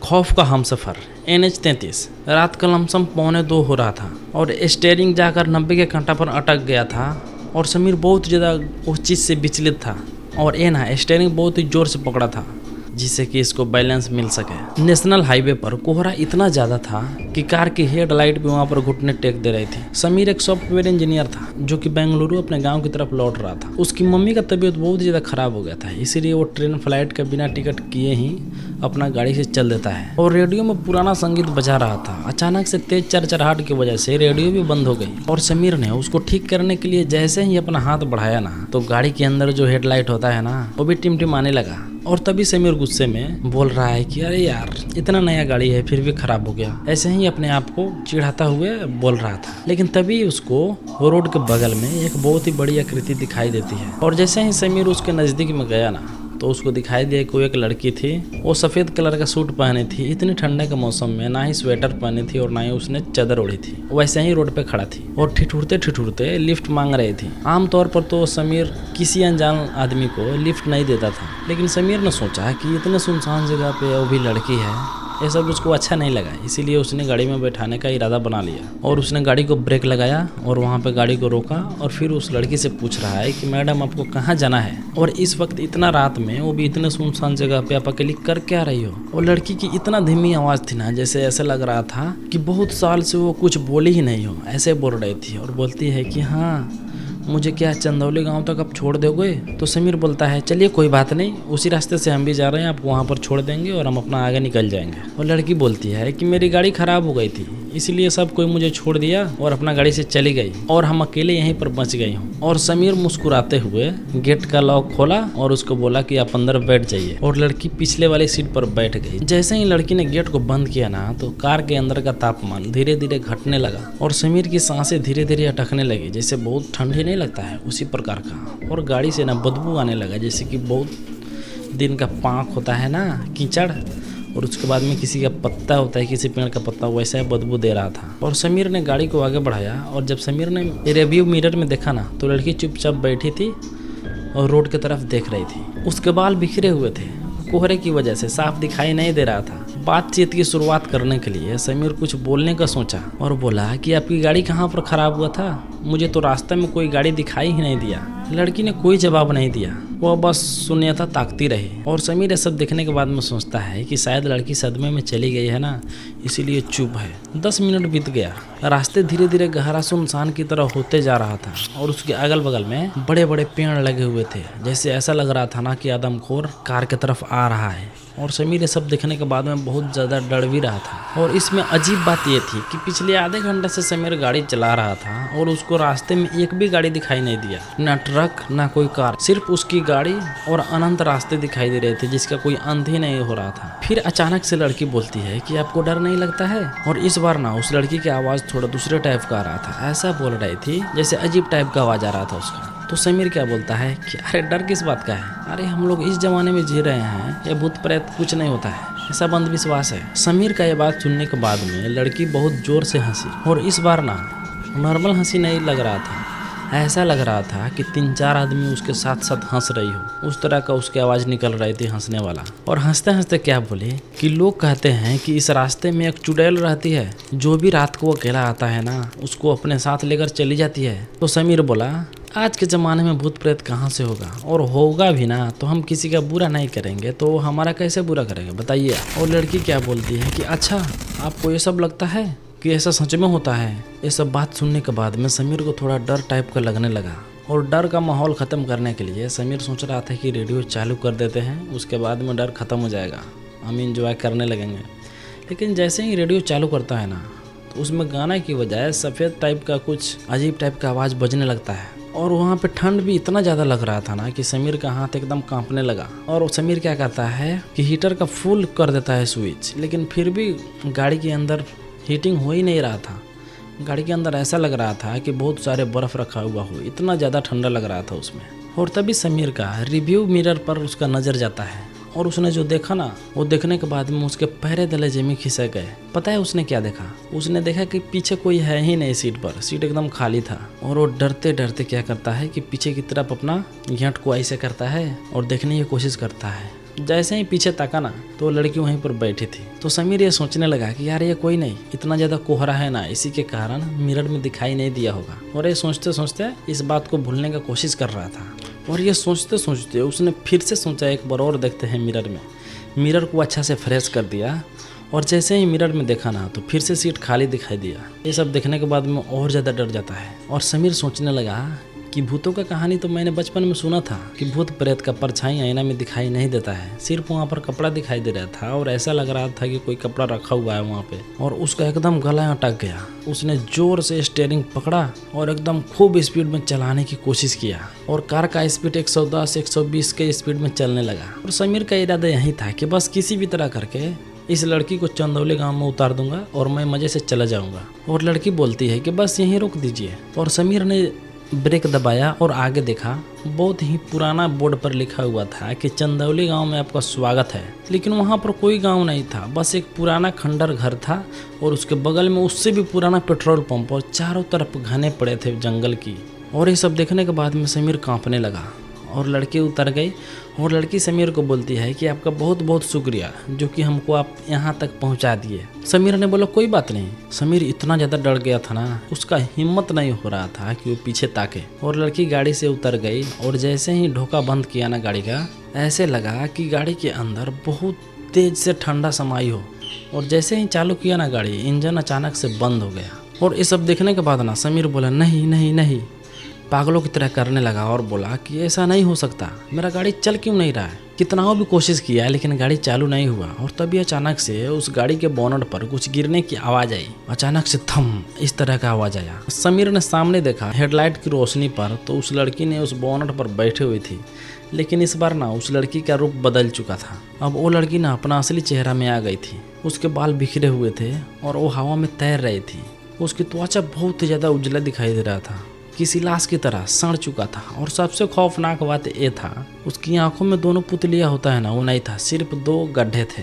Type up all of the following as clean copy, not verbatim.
खौफ का हमसफ़र NH-33 रात का लमसम 1:45 हो रहा था और स्टीयरिंग जाकर 90 के घंटा पर अटक गया था और समीर बहुत ज़्यादा उस चीज़ से विचलित था और ये ना स्टीयरिंग बहुत ही ज़ोर से पकड़ा था जिससे कि इसको बैलेंस मिल सके। नेशनल हाईवे पर कोहरा इतना ज़्यादा था कि कार की हेडलाइट भी वहाँ पर घुटने टेक दे रही थी। समीर एक सॉफ्टवेयर इंजीनियर था जो कि बेंगलुरु अपने गांव की तरफ लौट रहा था। उसकी मम्मी का तबीयत बहुत ज़्यादा ख़राब हो गया था, इसीलिए वो ट्रेन फ्लाइट का बिना टिकट किए ही अपना गाड़ी से चल देता है और रेडियो में पुराना संगीत बजा रहा था। अचानक से तेज चरचराहट की वजह से रेडियो भी बंद हो गई और समीर ने उसको ठीक करने के लिए जैसे ही अपना हाथ बढ़ाया ना तो गाड़ी के अंदर जो हेडलाइट होता है ना वो भी टिमटिमाने लगा और तभी समीर गुस्से में बोल रहा है कि अरे यार इतना नया गाड़ी है फिर भी खराब हो गया, ऐसे ही अपने आप को चिढ़ाता हुए बोल रहा था। लेकिन तभी उसको रोड के बगल में एक बहुत ही बड़ी आकृति दिखाई देती है और जैसे ही समीर उसके नज़दीक में गया ना तो उसको दिखाई दिया कोई एक लड़की थी। वो सफ़ेद कलर का सूट पहनी थी। इतनी ठंडे के मौसम में ना ही स्वेटर पहनी थी और ना ही उसने चादर ओढ़ी थी। वैसे ही रोड पे खड़ा थी और ठिठुरते ठिठुरते लिफ्ट मांग रही थी। आमतौर पर तो समीर किसी अनजान आदमी को लिफ्ट नहीं देता था, लेकिन समीर ने सोचा कि इतने सुनसान जगह पे वो भी लड़की है, ये सब उसको अच्छा नहीं लगा, इसीलिए उसने गाड़ी में बैठाने का इरादा बना लिया और उसने गाड़ी को ब्रेक लगाया और वहाँ पे गाड़ी को रोका और फिर उस लड़की से पूछ रहा है कि मैडम आपको कहाँ जाना है और इस वक्त इतना रात में वो भी इतने सुनसान जगह पे आप अकेली कर क्या रही हो। और लड़की की इतना धीमी आवाज़ थी ना जैसे ऐसा लग रहा था कि बहुत साल से वो कुछ बोली ही नहीं हो, ऐसे बोल रही थी और बोलती है कि हाँ मुझे क्या चंदौली गांव तक आप छोड़ दोगे। तो समीर बोलता है चलिए कोई बात नहीं, उसी रास्ते से हम भी जा रहे हैं, आपको वहाँ पर छोड़ देंगे और हम अपना आगे निकल जाएंगे। और लड़की बोलती है कि मेरी गाड़ी ख़राब हो गई थी इसलिए सब कोई मुझे छोड़ दिया और अपना गाड़ी से चली गई और हम अकेले यहीं पर बच गई हूँ। और समीर मुस्कुराते हुए गेट का लॉक खोला और उसको बोला कि आप अंदर बैठ जाइए और लड़की पिछले वाली सीट पर बैठ गई। जैसे ही लड़की ने गेट को बंद किया ना तो कार के अंदर का तापमान धीरे धीरे घटने लगा और समीर की सांसें धीरे धीरे अटकने लगी, जैसे बहुत ठंडी नहीं लगता है उसी प्रकार का। और गाड़ी से ना बदबू आने लगा जैसे कि बहुत दिन का पाँक होता है ना कीचड़, और उसके बाद में किसी का पत्ता होता है किसी पेड़ का पत्ता, वैसा बदबू दे रहा था। और समीर ने गाड़ी को आगे बढ़ाया और जब समीर ने रिव्यू मिरर में देखा ना तो लड़की चुपचाप बैठी थी और रोड की तरफ देख रही थी। उसके बाल बिखरे हुए थे, कोहरे की वजह से साफ दिखाई नहीं दे रहा था। बातचीत की शुरुआत करने के लिए समीर कुछ बोलने का सोचा और बोला कि आपकी गाड़ी कहाँ पर ख़राब हुआ था, मुझे तो रास्ते में कोई गाड़ी दिखाई ही नहीं दिया। लड़की ने कोई जवाब नहीं दिया, वह बस शून्यता ताकती रही। और समीर ये सब देखने के बाद में सोचता है कि शायद लड़की सदमे में चली गई है ना, इसीलिए चुप है। 10 मिनट बीत गया, रास्ते धीरे धीरे गहरा सुनसान की तरह होते जा रहा था और उसके अगल बगल में बड़े बड़े पेड़ लगे हुए थे, जैसे ऐसा लग रहा था ना कि आदमखोर कार की तरफ आ रहा है। और समीर ये सब देखने के बाद में बहुत ज़्यादा डर भी रहा था। और इसमें अजीब बात ये थी कि पिछले आधे घंटे से समीर गाड़ी चला रहा था और उसको रास्ते में एक भी गाड़ी दिखाई नहीं दिया, ना ट्रक ना कोई कार, सिर्फ उसकी गाड़ी और अनंत रास्ते दिखाई दे रहे थे जिसका कोई अंत ही नहीं हो रहा था। फिर अचानक से लड़की बोलती है कि आपको डर नहीं लगता है। और इस बार ना उस लड़की की आवाज़ थोड़ा दूसरे टाइप का आ रहा था, ऐसा बोल रही थी जैसे अजीब टाइप का आवाज़ आ रहा था उसका। तो समीर क्या बोलता है कि अरे डर किस बात का है, अरे हम लोग इस जमाने में जी रहे हैं, ये भूत प्रेत कुछ नहीं होता है, ऐसा अंधविश्वास है। समीर का ये बात सुनने के बाद में लड़की बहुत जोर से हंसी और इस बार ना नॉर्मल हंसी नहीं लग रहा था, ऐसा लग रहा था कि 3-4 आदमी उसके साथ साथ हंस रही हो, उस तरह का उसकी आवाज़ निकल रही थी हंसने वाला। और हंसते हंसते क्या बोले कि लोग कहते हैं कि इस रास्ते में एक चुड़ैल रहती है, जो भी रात को अकेला आता है ना उसको अपने साथ लेकर चली जाती है। तो समीर बोला आज के ज़माने में भूत प्रेत कहाँ से होगा, और होगा भी ना तो हम किसी का बुरा नहीं करेंगे तो हमारा कैसे बुरा करेंगे बताइए। और लड़की क्या बोलती है कि अच्छा आपको ये सब लगता है कि ऐसा सच में होता है। ये सब बात सुनने के बाद में समीर को थोड़ा डर टाइप का लगने लगा और डर का माहौल ख़त्म करने के लिए समीर सोच रहा था कि रेडियो चालू कर देते हैं, उसके बाद में डर ख़त्म हो जाएगा, हम इंजॉय करने लगेंगे। लेकिन जैसे ही रेडियो चालू करता है ना तो उसमें गाना की बजाय सफ़ेद टाइप का कुछ अजीब टाइप का आवाज़ बजने लगता है और वहाँ पे ठंड भी इतना ज़्यादा लग रहा था ना कि समीर का हाथ एकदम कांपने लगा। और समीर क्या करता है कि हीटर का फुल कर देता है स्विच, लेकिन फिर भी गाड़ी के अंदर हीटिंग हो ही नहीं रहा था। गाड़ी के अंदर ऐसा लग रहा था कि बहुत सारे बर्फ़ रखा हुआ हो, इतना ज़्यादा ठंडा लग रहा था उसमें। और तभी समीर का रिव्यू मिरर पर उसका नज़र जाता है और उसने जो देखा ना वो देखने के बाद में उसके पैरे तले जमी खिसक गए। पता है उसने क्या देखा, उसने देखा कि पीछे कोई है ही नहीं सीट पर, सीट एकदम खाली था। और वो डरते डरते क्या करता है कि पीछे की तरफ अपना घेंट को ऐसे करता है और देखने की कोशिश करता है जैसे ही पीछे ताका ना तो लड़की वहीं पर बैठी थी। तो समीर ये सोचने लगा कि यार ये कोई नहीं, इतना ज़्यादा कोहरा है ना, इसी के कारण मिरर में दिखाई नहीं दिया होगा। और ये सोचते सोचते इस बात को भूलने का कोशिश कर रहा था। और ये सोचते सोचते उसने फिर से सोचा एक बार और देखते हैं मिरर में। मिरर को अच्छा से फ्रेश कर दिया और जैसे ही मिरर में देखा ना तो फिर से सीट खाली दिखाई दिया। ये सब देखने के बाद में और ज़्यादा डर जाता है और समीर सोचने लगा कि भूतों का कहानी तो मैंने बचपन में सुना था कि भूत प्रेत का परछाई आईना में दिखाई नहीं देता है, सिर्फ वहाँ पर कपड़ा दिखाई दे रहा था और ऐसा लग रहा था कि कोई कपड़ा रखा हुआ है वहाँ पे। और उसका एकदम गला अटक गया। उसने जोर से स्टीयरिंग पकड़ा और एकदम खूब स्पीड में चलाने की कोशिश किया और कार का स्पीड 110-120 के स्पीड में चलने लगा। और समीर का इरादा यही था कि बस किसी भी तरह करके इस लड़की को चंदौली गांव में उतार दूंगा और मैं मज़े से चला जाऊंगा। और लड़की बोलती है कि बस यहीं रोक दीजिए। और समीर ने ब्रेक दबाया और आगे देखा। बहुत ही पुराना बोर्ड पर लिखा हुआ था कि चंदौली गांव में आपका स्वागत है, लेकिन वहां पर कोई गांव नहीं था, बस एक पुराना खंडर घर था और उसके बगल में उससे भी पुराना पेट्रोल पंप और चारों तरफ घने पड़े थे जंगल की। और ये सब देखने के बाद में समीर कांपने लगा और लड़की उतर गई और लड़की समीर को बोलती है कि आपका बहुत बहुत शुक्रिया जो कि हमको आप यहाँ तक पहुँचा दिए। समीर ने बोला कोई बात नहीं। समीर इतना ज़्यादा डर गया था ना, उसका हिम्मत नहीं हो रहा था कि वो पीछे ताके। और लड़की गाड़ी से उतर गई और जैसे ही ढोका बंद किया ना गाड़ी का, ऐसे लगा कि गाड़ी के अंदर बहुत तेज से ठंडा समाई हो। और जैसे ही चालू किया ना गाड़ी, इंजन अचानक से बंद हो गया। और ये सब देखने के बाद ना समीर बोला नहीं नहीं नहीं, पागलों की तरह करने लगा और बोला कि ऐसा नहीं हो सकता, मेरा गाड़ी चल क्यों नहीं रहा है। कितना भी कोशिश किया लेकिन गाड़ी चालू नहीं हुआ। और तभी अचानक से उस गाड़ी के बोनट पर कुछ गिरने की आवाज़ आई। अचानक से थम इस तरह का आवाज़ आया। समीर ने सामने देखा हेडलाइट की रोशनी पर तो उस लड़की ने उस बोनट पर बैठी हुई थी, लेकिन इस बार ना उस लड़की का रूप बदल चुका था। अब वो लड़की ना अपना असली चेहरा में आ गई थी। उसके बाल बिखरे हुए थे और वो हवा में तैर रही थी। उसकी त्वचा बहुत ही ज़्यादा उजला दिखाई दे रहा था, किसी लाश की तरह सड़ चुका था। और सबसे खौफनाक बात ये था उसकी आंखों में दोनों पुतलियाँ होता है ना, वो नहीं था, सिर्फ 2 गड्ढे थे।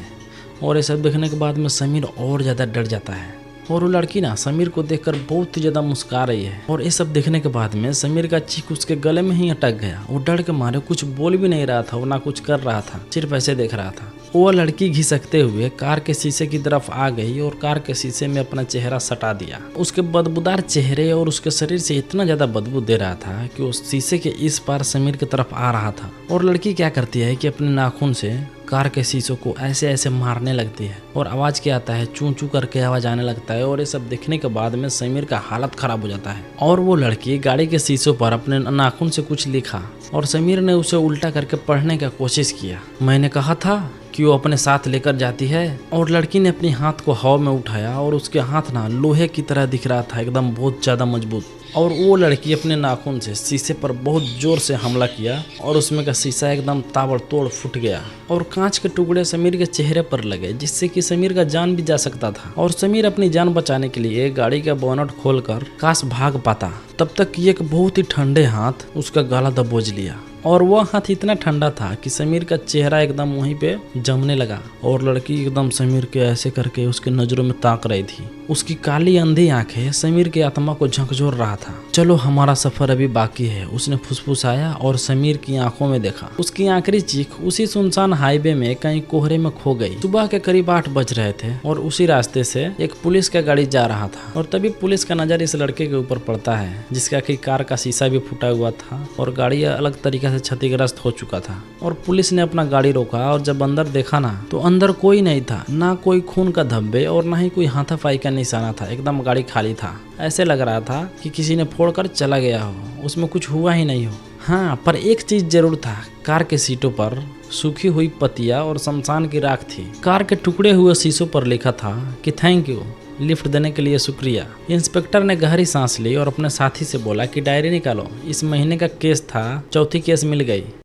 और ये सब देखने के बाद में समीर और ज़्यादा डर जाता है। और वो लड़की ना समीर को देखकर बहुत ही ज़्यादा मुस्कुरा रही है। और ये सब देखने के बाद में समीर का चीख उसके गले में ही अटक गया। वो डर के मारे कुछ बोल भी नहीं रहा था, वो ना कुछ कर रहा था, सिर्फ ऐसे देख रहा था। वो लड़की घिसकते हुए कार के शीशे की तरफ आ गई और कार के शीशे में अपना चेहरा सटा दिया। उसके बदबूदार चेहरे और उसके शरीर से इतना ज्यादा बदबू दे रहा था कि उस शीशे के इस पार समीर की तरफ आ रहा था। और लड़की क्या करती है कि अपने नाखून से कार के शीशों को ऐसे ऐसे मारने लगती है और आवाज क्या आता है, चू चू करके आवाज आने लगता है। और ये सब देखने के बाद में समीर का हालत खराब हो जाता है। और वो लड़की गाड़ी के शीशों पर अपने नाखून से कुछ लिखा और समीर ने उसे उल्टा करके पढ़ने का कोशिश किया। मैंने कहा था कि वो अपने साथ लेकर जाती है। और लड़की ने अपने हाथ को हवा में उठाया और उसके हाथ ना लोहे की तरह दिख रहा था, एकदम बहुत ज़्यादा मजबूत। और वो लड़की अपने नाखून से शीशे पर बहुत जोर से हमला किया और उसमें का शीशा एकदम ताबड़तोड़ फूट गया और कांच के टुकड़े समीर के चेहरे पर लगे, जिससे कि समीर का जान भी जा सकता था। और समीर अपनी जान बचाने के लिए गाड़ी का बोनट खोलकर काश भाग पाता, तब तक कि एक बहुत ही ठंडे हाथ उसका गला दबोच लिया। और वह हाथ इतना ठंडा था कि समीर का चेहरा एकदम वहीं पे जमने लगा। और लड़की एकदम समीर के ऐसे करके उसके नजरों में ताक रही थी। उसकी काली अंधी आंखें समीर की आत्मा को झकझोर रहा था। चलो हमारा सफर अभी बाकी है, उसने फुसफुसाया और समीर की आंखों में देखा। उसकी आखिरी चीख उसी सुनसान हाईवे में कहीं कोहरे में खो गई। सुबह के करीब 8 बज रहे थे और उसी रास्ते से एक पुलिस का गाड़ी जा रहा था। और तभी पुलिस का नजर इस लड़के के ऊपर पड़ता है, जिसका कि कार का शीशा भी फूटा हुआ था और गाड़ी अलग तरीके से क्षतिग्रस्त हो चुका था। और पुलिस ने अपना गाड़ी रोका और जब अंदर देखा ना तो अंदर कोई नहीं था, ना कोई खून का धब्बे और ना ही कोई हाथापाई का निशाना था। एकदम गाड़ी खाली था। ऐसे लग रहा था कि किसी ने फोड़कर चला गया हो, उसमें कुछ हुआ ही नहीं हो। हाँ, पर एक चीज जरूर था, कार के सीटों पर सूखी हुई पत्तियां और शमशान की राख थी। कार के टुकड़े हुए शीशों पर लिखा था कि थैंक यू, लिफ्ट देने के लिए शुक्रिया। इंस्पेक्टर ने गहरी सांस ली और अपने साथी से बोला कि डायरी निकालो, इस महीने का केस था, चौथी केस मिल गई।